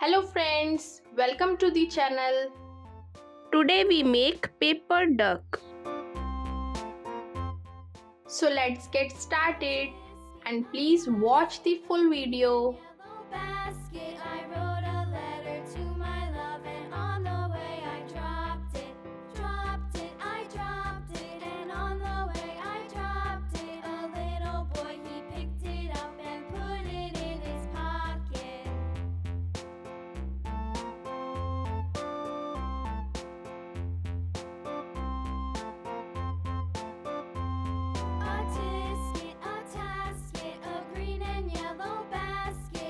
Hello friends, welcome to the channel. Today we make paper duck. So let's get started and please watch the full video. Yellow basket, I wrote a letter to my love, and on the way I dropped it, I dropped it, and on the way I dropped it. A little boy, he picked it up and put it in his pocket. A tisket, a tasket, a green and yellow basket.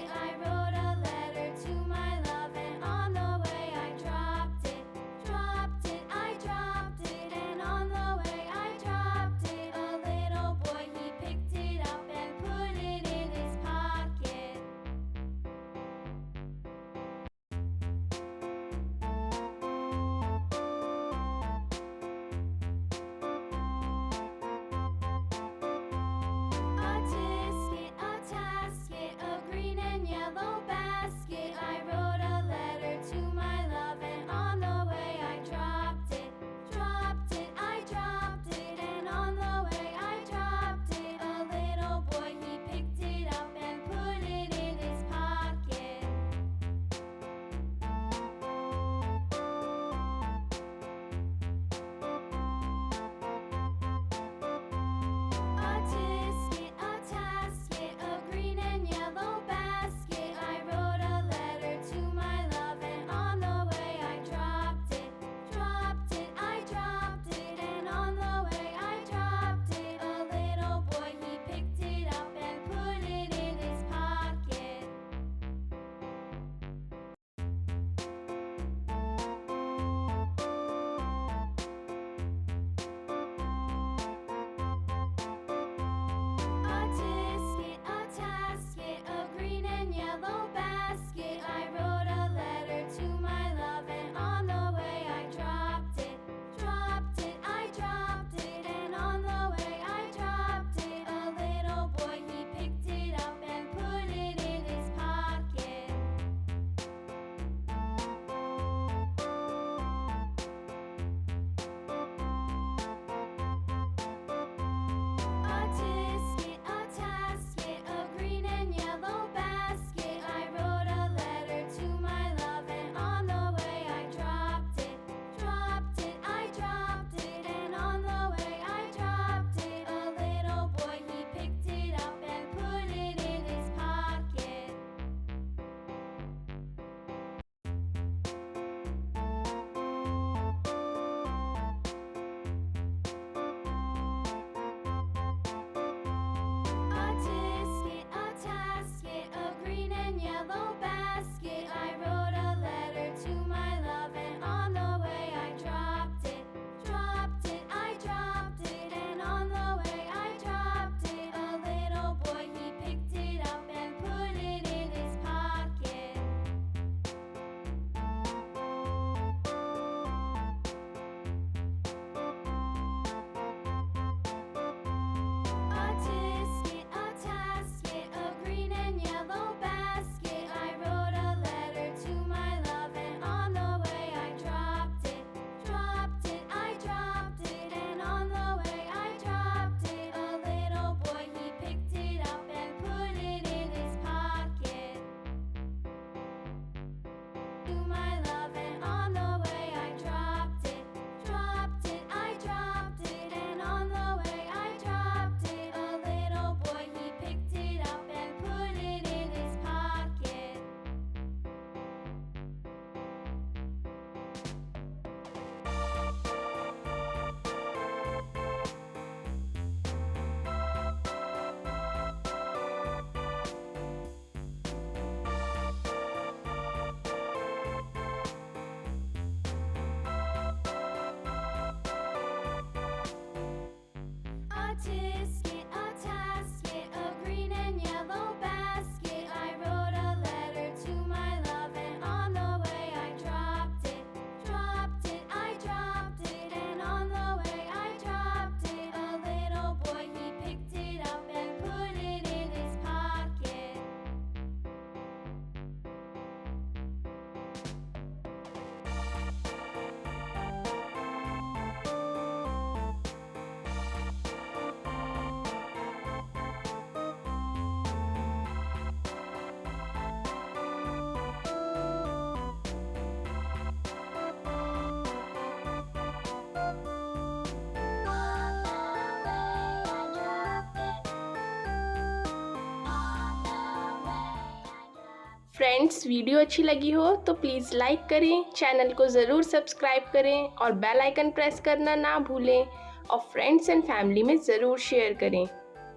Friends, video अच्छी लगी हो तो please like करें, channel को ज़रूर subscribe करें और bell icon press करना ना भूलें और फ्रेंड्स एंड फैमिली में ज़रूर शेयर करें।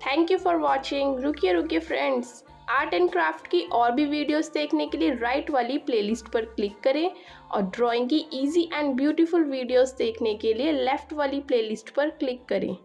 Thank you for watching. रुकिए फ्रेंड्स, आर्ट एंड क्राफ्ट की और भी वीडियोस देखने के लिए राइट वाली प्लेलिस्ट पर क्लिक करें और ड्राइंग की इजी एंड ब्यूटीफुल वीडियोस देखने के लिए लेफ्ट वाली प्लेलिस्ट पर क्लिक करें।